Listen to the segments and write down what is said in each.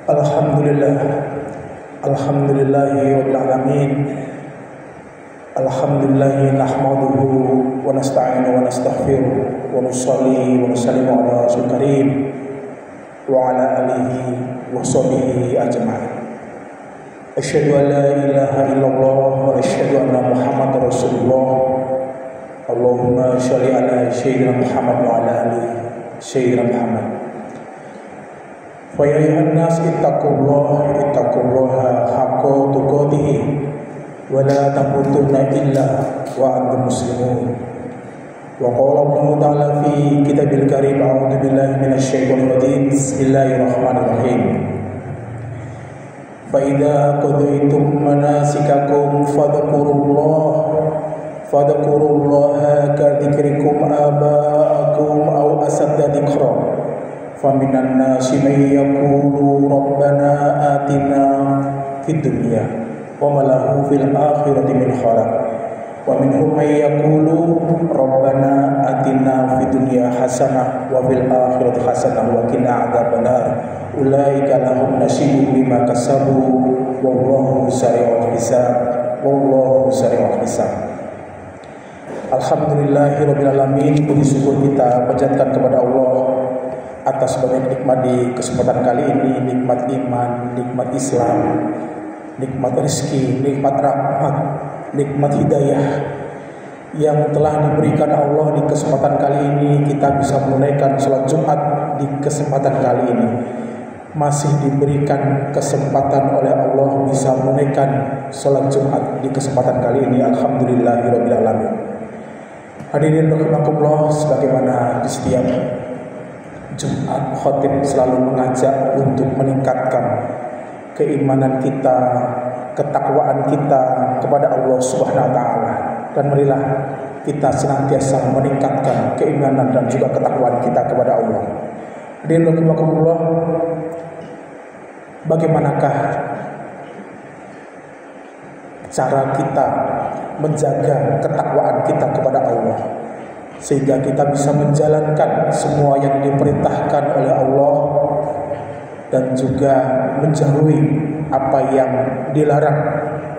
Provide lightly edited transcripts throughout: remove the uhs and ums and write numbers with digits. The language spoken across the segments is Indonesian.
Alhamdulillah, Alhamdulillahirabbil alamin. Alhamdulillah nahmaduhu wa nasta'inu wa nastaghfiruh wa nusalli wa nusallimu ala rasul karim wa ala alihi wa sahbihi ajma'in. Asyhadu an la ilaha illallah wa asyhadu anna Muhammadar Rasulullah. Allahumma shalli ala sayyidina Muhammad wa ala ali sayyidina Muhammad. Fa ya ayyuhan nas ittaqullaha haqqa tuqatih wa la tamutunna illa wa antum muslimun. Wa qala Allah ta'ala fi kitabil karim a'udzu billahi minasy syaithanir rajim. Bismillahirrahmanirrahim. Fa idza qadaytum manasikakum fadhkurullaha ka dzikrikum aba'akum aw asadda dzikra. Faminan nasi may yaqulu rabbana atina fid dunya wa ma lahu fil akhirati min khalaq wa minhum may yaqulu rabbana atina fid dunya hasanah wa fil akhirati hasanah wa qina adzabannar ulaika lahum nasibun mimma kasabu wallahu sari'ul hisab. Alhamdulillahirabbil alamin. Puji syukur kita panjatkan kepada Allah atas banyak nikmat di kesempatan kali ini, nikmat iman, nikmat Islam, nikmat rezeki, nikmat rahmat, nikmat hidayah yang telah diberikan Allah di kesempatan kali ini. Kita bisa menunaikan salat Jumat di kesempatan kali ini, masih diberikan kesempatan oleh Allah bisa menunaikan salat Jumat di kesempatan kali ini. Alhamdulillahirabbil alamin. Hadirin rahimakumullah, sebagaimana di setiap Jumat khatib selalu mengajak untuk meningkatkan keimanan kita, ketakwaan kita kepada Allah Subhanahu wa taala. Dan marilah kita senantiasa meningkatkan keimanan dan juga ketakwaan kita kepada Allah. Hadirin rahimakumullah, bagaimanakah cara kita menjaga ketakwaan kita kepada Allah sehingga kita bisa menjalankan semua yang diperintahkan oleh Allah dan juga menjauhi apa yang dilarang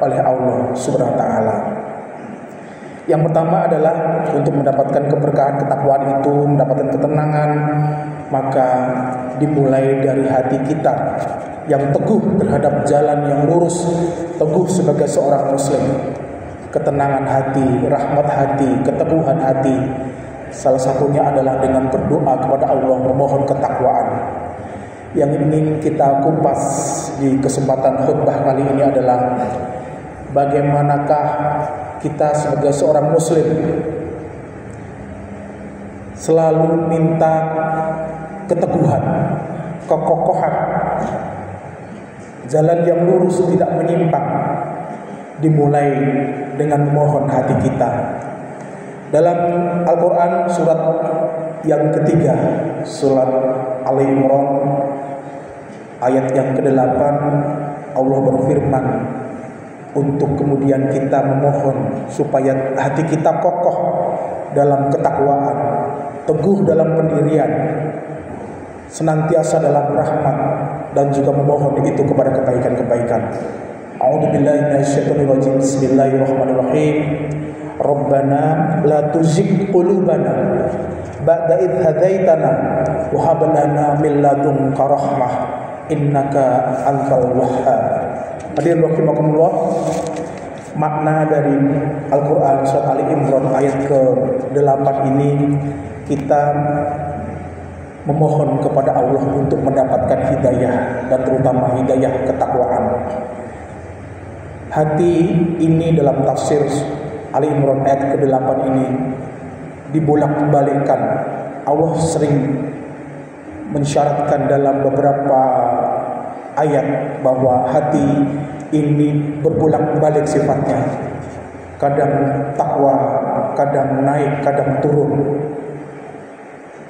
oleh Allah Subhanahu wa taala. Yang pertama adalah untuk mendapatkan keberkahan ketakwaan itu, mendapatkan ketenangan, maka dimulai dari hati kita yang teguh terhadap jalan yang lurus, teguh sebagai seorang muslim. Ketenangan hati, rahmat hati, keteguhan hati, salah satunya adalah dengan berdoa kepada Allah, memohon ketakwaan. Yang ingin kita kupas di kesempatan khutbah kali ini adalah bagaimanakah kita sebagai seorang muslim selalu minta keteguhan, kekokohan, jalan yang lurus tidak menyimpang, dimulai dengan memohon hati kita. Dalam Al-Quran surat yang ketiga, surat Ali Imran ayat yang ke-8, Allah berfirman untuk kemudian kita memohon supaya hati kita kokoh dalam ketakwaan, teguh dalam pendirian, senantiasa dalam rahmat, dan juga memohon itu kepada kebaikan-kebaikan. A'udzu billahi minasyaitonir rajim. Bismillahirrahmanirrahim. Rabbana la tuzigh qulubana ba'da idh hadaitana wa hab lana min ladunka rahmah innaka antal wahhab. Hadirin rahimakumullah, makna dari Al-Qur'an surat Ali Imran ayat ke-8 ini kita memohon kepada Allah untuk mendapatkan hidayah dan terutama hidayah ketakwaan. Hati ini dalam tafsir Ali Imran ayat ke-8 ini dibolak-balikkan. Allah sering mensyaratkan dalam beberapa ayat bahwa hati ini berbolak-balik sifatnya. Kadang takwa, kadang naik, kadang turun.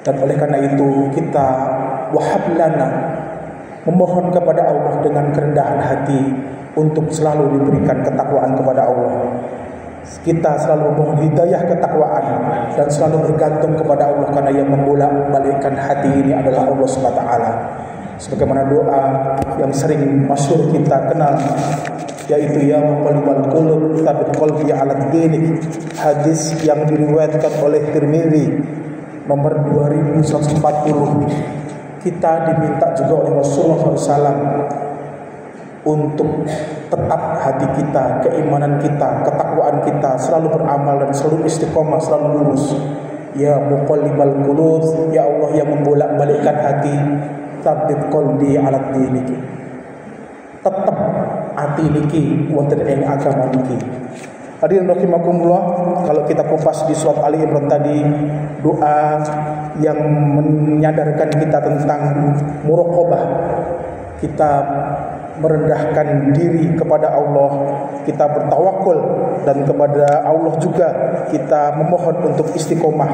Dan oleh karena itu kita wahablana, memohon kepada Allah dengan kerendahan hati untuk selalu diberikan ketakwaan kepada Allah. Kita selalu memohon hidayah ketakwaan dan selalu bergantung kepada Allah, karena yang membolak-balikkan hati ini adalah Allah SWT. sebagaimana doa yang sering masyhur kita kenal, yaitu ya muqallibal qulub tsabbit qalbi 'ala dinik, hadis yang diriwayatkan oleh Tirmidzi nomor 2140. Kita diminta juga oleh Rasulullah SAW untuk tetap hati kita, keimanan kita, ketakwaan kita selalu beramal dan selalu istiqomah, selalu lurus. Ya muqallibal qulub, ya Allah yang membolak-balikkan hati, tsabbit qalbi 'ala dinik, tetap hati niki wonten ing agama niki. Hadirin rahimakumullah, kalau kita kupas di surat Ali Imran tadi, doa yang menyadarkan kita tentang muraqabah, kita merendahkan diri kepada Allah, kita bertawakul, dan kepada Allah juga kita memohon untuk istiqomah.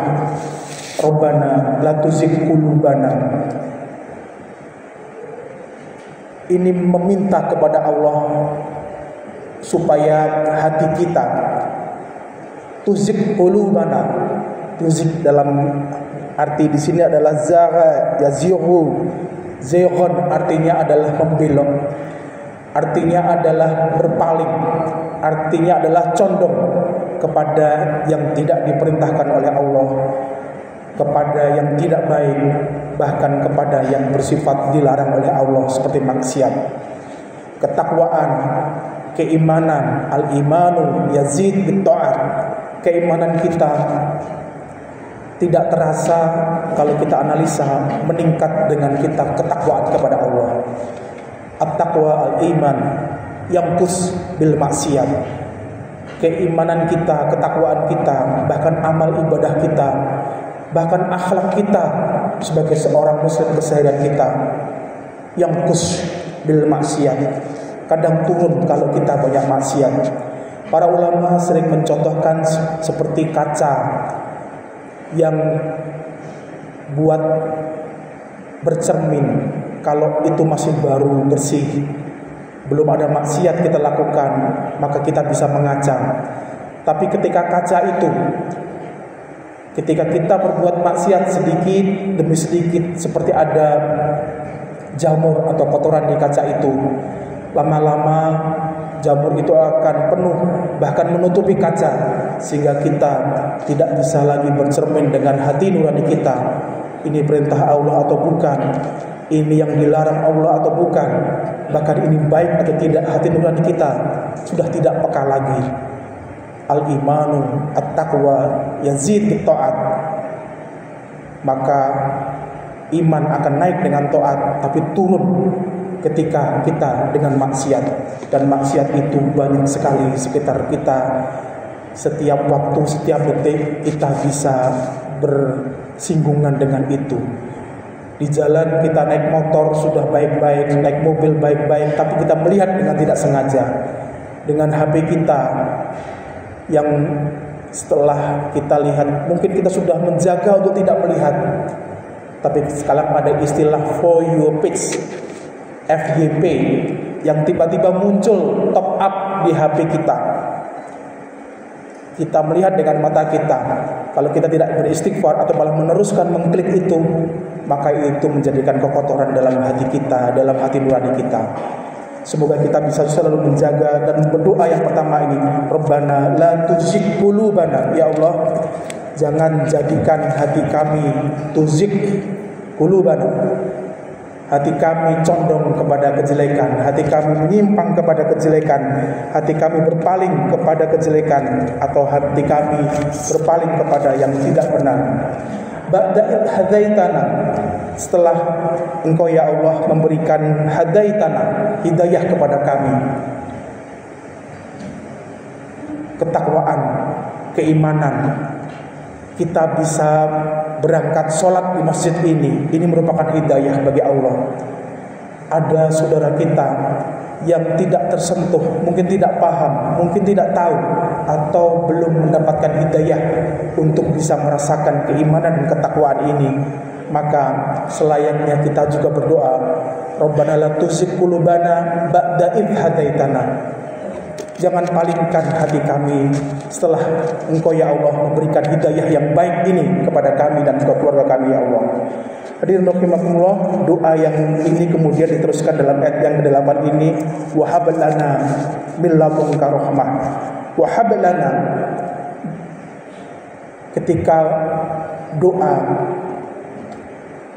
Rabbana la tuzigh qulubana. Ini meminta kepada Allah supaya hati kita tuzigh qulubana. Tuzigh dalam arti di sini adalah zagha yazighu. Zayghun artinya adalah membelok, artinya adalah berpaling, artinya adalah condong kepada yang tidak diperintahkan oleh Allah, kepada yang tidak baik, bahkan kepada yang bersifat dilarang oleh Allah seperti maksiat. Ketakwaan, keimanan, al-imanu yazid bit-ta'at. Keimanan kita tidak terasa kalau kita analisa meningkat dengan kita ketakwaan kepada Allah. At-taqwa al-iman yanqus bil maksiat. Keimanan kita, ketakwaan kita, bahkan amal ibadah kita, bahkan akhlak kita sebagai seorang muslim keseharian kita yanqus bil maksiat. Kadang turun kalau kita banyak maksiat. Para ulama sering mencontohkan seperti kaca yang buat bercermin, kalau itu masih baru bersih, belum ada maksiat kita lakukan, maka kita bisa mengaca. Tapi ketika kaca itu, ketika kita berbuat maksiat sedikit demi sedikit, seperti ada jamur atau kotoran di kaca itu, lama-lama jamur itu akan penuh, bahkan menutupi kaca, sehingga kita tidak bisa lagi bercermin dengan hati nurani kita. Ini perintah Allah atau bukan? Ini yang dilarang Allah atau bukan? Bahkan ini baik atau tidak, hati nurani kita sudah tidak peka lagi. Al-imanu at-taqwa yazid bit-ta'at. Maka iman akan naik dengan taat, tapi turun ketika kita dengan maksiat. Dan maksiat itu banyak sekali sekitar kita. Setiap waktu, setiap detik kita bisa bersinggungan dengan itu. Di jalan kita naik motor sudah baik-baik, naik mobil baik-baik, tapi kita melihat dengan tidak sengaja. Dengan HP kita yang setelah kita lihat, mungkin kita sudah menjaga untuk tidak melihat, tapi sekarang ada istilah for your page, FYP, yang tiba-tiba muncul top up di HP kita. Kita melihat dengan mata kita. Kalau kita tidak beristighfar atau malah meneruskan mengklik itu, maka itu menjadikan kekotoran dalam hati kita, dalam hati nurani kita. Semoga kita bisa selalu menjaga dan berdoa yang pertama ini, Rabbana la tuzigh qulubana. Ya Allah, jangan jadikan hati kami tuzigh qulubana, hati kami condong kepada kejelekan, hati kami menyimpang kepada kejelekan, hati kami berpaling kepada kejelekan, atau hati kami berpaling kepada yang tidak benar. Ba'da hadaitana, setelah Engkau ya Allah memberikan hadaitana, hidayah kepada kami, ketakwaan, keimanan, kita bisa berangkat sholat di masjid ini merupakan hidayah bagi Allah. Ada saudara kita yang tidak tersentuh, mungkin tidak paham, mungkin tidak tahu, atau belum mendapatkan hidayah untuk bisa merasakan keimanan dan ketakwaan ini, maka selayaknya kita juga berdoa, Rabbana la tuzigh qulubana ba'da idh hadaitana. Jangan palingkan hati kami setelah Engkau ya Allah memberikan hidayah yang baik ini kepada kami dan kepada keluarga kami ya Allah. Hadirin rahimakumullah, doa yang ini kemudian diteruskan dalam ayat yang ke-8 ini, wa hab lana min ladunka rahmah. Wa hab lana, ketika doa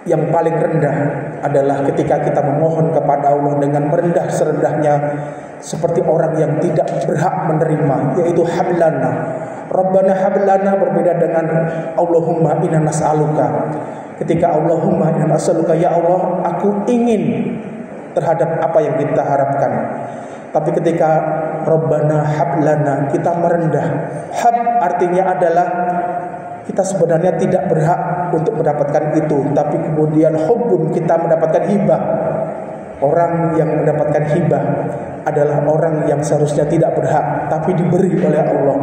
yang paling rendah adalah ketika kita memohon kepada Allah dengan merendah serendahnya, seperti orang yang tidak berhak menerima, yaitu hablana. Rabbana hablana berbeda dengan Allahumma inna nas'aluka. Ketika Allahumma inna nas'aluka, ya Allah, aku ingin terhadap apa yang kita harapkan. Tapi ketika Rabbana hablana, kita merendah. Hab artinya adalah kita sebenarnya tidak berhak untuk mendapatkan itu, tapi kemudian hubbun, kita mendapatkan hibah. Orang yang mendapatkan hibah adalah orang yang seharusnya tidak berhak, tapi diberi oleh Allah.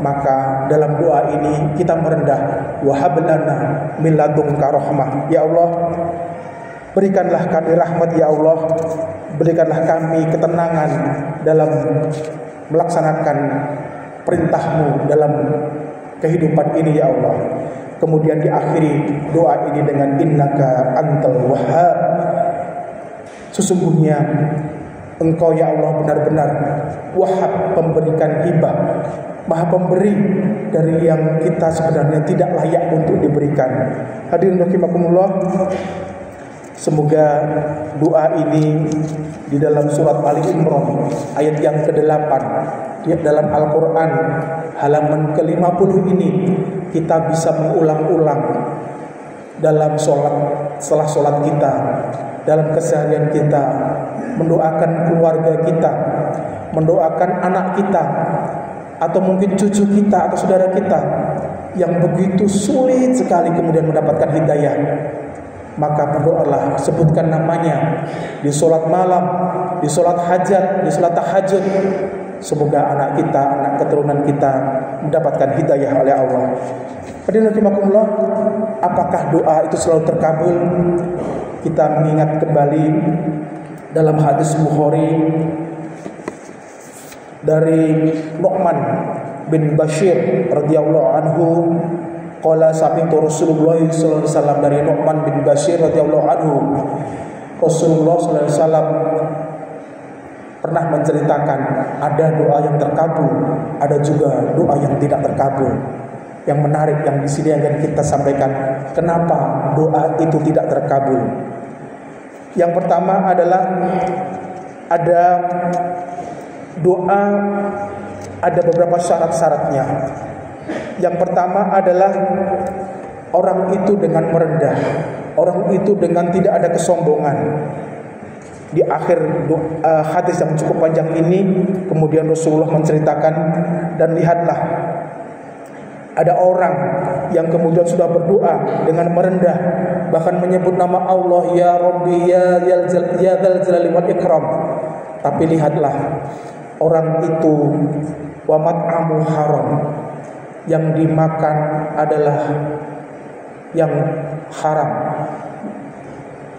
Maka dalam doa ini kita merendah, wa hab lana min ladunka rahmah. Ya Allah, berikanlah kami rahmat, ya Allah. Berikanlah kami ketenangan dalam melaksanakan perintah-Mu dalam kehidupan ini, ya Allah. Kemudian diakhiri doa ini dengan innaka antal wahhab. Sesungguhnya Engkau, ya Allah, benar-benar wahhab, pemberikan hibah, maha pemberi dari yang kita sebenarnya tidak layak untuk diberikan. Hadirin rahimakumullah, semoga doa ini di dalam surat Ali Imran ayat yang ke-8 dalam Al-Quran halaman ke-50 ini kita bisa mengulang-ulang dalam setelah sholat kita, dalam keseharian kita, mendoakan keluarga kita, mendoakan anak kita, atau mungkin cucu kita atau saudara kita yang begitu sulit sekali kemudian mendapatkan hidayah. Maka berdoalah, sebutkan namanya di sholat malam, di sholat hajat, di sholat tahajud. Semoga anak kita, anak keturunan kita mendapatkan hidayah oleh Allah. Hadirin rahimakumullah, apakah doa itu selalu terkabul? Kita mengingat kembali dalam hadis Bukhari dari Nu'man bin Bashir radhiyallahu anhu, qala sami'tu Rasulullah sallallahu alaihi wasallam, dari Nu'man bin Bashir radhiyallahu anhu, Rasulullah sallallahu alaihi wasallam pernah menceritakan ada doa yang terkabul, ada juga doa yang tidak terkabul. Yang menarik yang di sini akan kita sampaikan, kenapa doa itu tidak terkabul. Yang pertama adalah ada doa, ada beberapa syarat-syaratnya. Yang pertama adalah orang itu dengan merendah, orang itu dengan tidak ada kesombongan. Di akhir hadis yang cukup panjang ini kemudian Rasulullah menceritakan, dan lihatlah ada orang yang kemudian sudah berdoa dengan merendah, bahkan menyebut nama Allah, ya Rabbi ya Dzal Jalali wal Ikram. Tapi lihatlah orang itu wa mat'amu haram, yang dimakan adalah yang haram,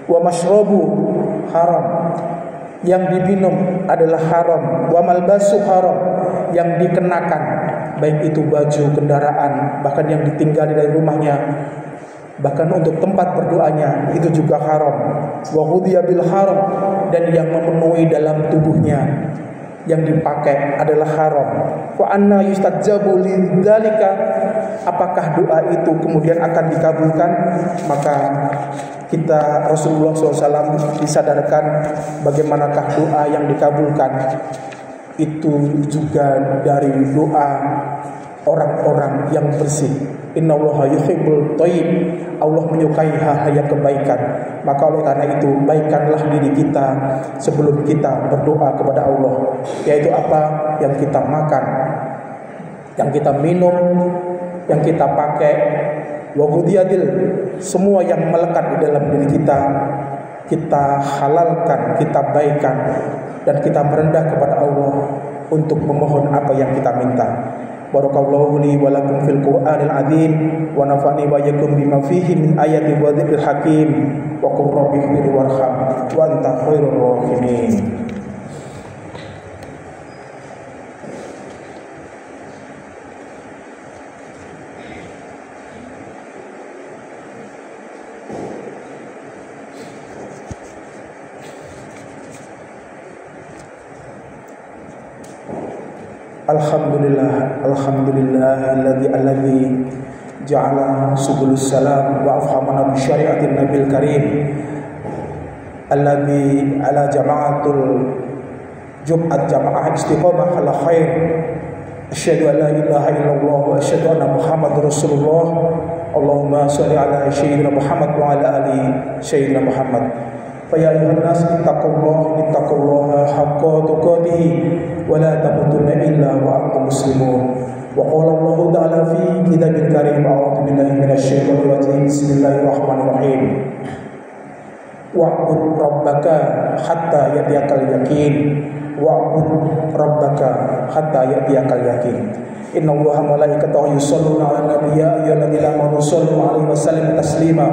wa mashrabu haram, yang diminum adalah haram, wa malbasu haram, yang dikenakan baik itu baju, kendaraan, bahkan yang ditinggali dari rumahnya, bahkan untuk tempat berdoanya itu juga haram, wa ghudhiya bil haram, dan yang memenuhi dalam tubuhnya yang dipakai adalah haram. Wa anna yustajabu lidzalika, apakah doa itu kemudian akan dikabulkan? Maka kita Rasulullah SAW disadarkan bagaimanakah doa yang dikabulkan itu juga dari doa orang-orang yang bersih. Innallaha yuhibbul thayyib, Allah menyukai hal-hal yang kebaikan. Maka oleh karena itu baikkanlah diri kita sebelum kita berdoa kepada Allah, yaitu apa yang kita makan, yang kita minum, yang kita pakai, wa ghudiyadil, semua yang melekat di dalam diri kita halalkan, kita baikkan, dan kita merendah kepada Allah untuk memohon apa yang kita minta. Barakallahu li wa lakum fil Qur'anil azim, wa nafa'ni wa iyyakum bima fihi min ayati wa dzikril hakim, wa qur rabbi ighfir warham wa anta khairur rahimin. Alhamdulillah, alladzi ja'ala subulus salam wa afhamana bi syari'atin nabil karim alladzi ala jama'atul Jum'at jama'ah istiqamah ala khair. Asyhadu an la ilaha illallah wa asyhadu anna Muhammadar Rasulullah. Allahumma shalli ala sayyidina Muhammad wa ala ali sayyidina Muhammad. Fa ya ayyuhan nas ittaqullaha haqqa tuqatih wa la tamutunna illa wa antum muslimun. Wa qala Allah ta'ala fi kitabil karim a'udzu billahi minasy syaithanir rajim. Bismillahirrahmanirrahim. Wa'bud rabbaka hatta ya'tiyakal yaqin. Wa'bud rabbaka hatta ya'tiyakal yaqin. Inna Allaha malaikatahu yusholluna 'alan nabiy ya ayyuhalladzina amanu shollu 'alaihi wa sallimu taslima.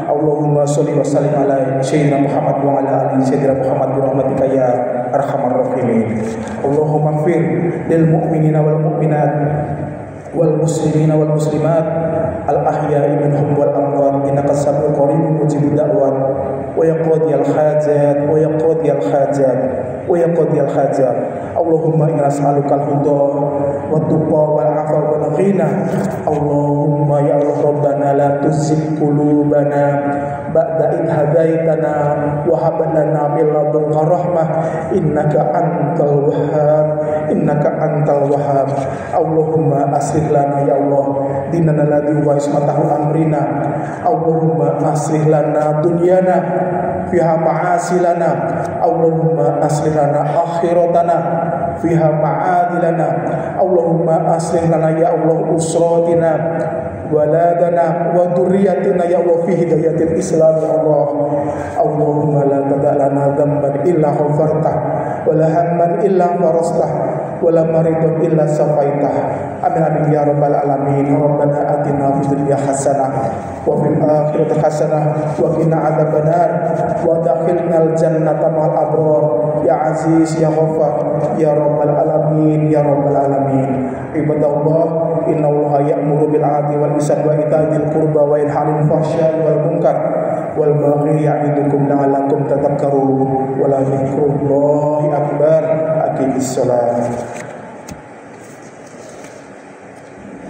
Allahumma sholli wa sallim 'ala sayyidina Muhammad wa 'ala ali sayyidina Muhammad bi rahmatika ya arhamar rahimin. Allahumma ighfir lil mu'minina wal mu'minat wal muslimina wal muslimat al ahya'i minhum wal amwat innaka sami'un qaribun mujibud da'wat wa yaqdiyal hajat wa yaqdiyal hajat wa yaqdiyal hajat. Allahumma inna nas'aluka al-huda wa tuqa wal 'afwa wal ghina. Allahumma ya Allah rabbana la tuzigh qulubana ba'da idh hadaitana wa hab lana min ladunka rahmah innaka antal wahhab. Allahumma aslih lana ya Allah dinana alladhi huwa ismatahu amrina. Allahumma aslih lana dunyana fiha ma'asilana. Allahumma aslih lana akhiratana fiha ma'adilana. Allahumma aslih lana ya Allah usratina waladana wa dzurriyyatina ya Allah fi hidayatil Islam ya Allah. Allahumma la tada' lana dhanban illa ghafartah wa la hamman illa farastah wa la maridan illa safaitah. Amin amin ya rabbal alamin. Rabbana atina fid dunya hasanah wa fil akhirati hasanah wa qina adzabannar wa adkhilnal jannata ma'al abrar ya aziz ya ghafar ya rabbal alamin ya rabbal alamin. Ibadallah innallaha ya'muru bil 'adli wal ihsani wa itaa'il qurba wa yanha 'anil fahsya'i wal munkar wal baghi ya'idukum la'allakum tadhakkarun wa la dzikrullahi akbar. Aqimis shalah.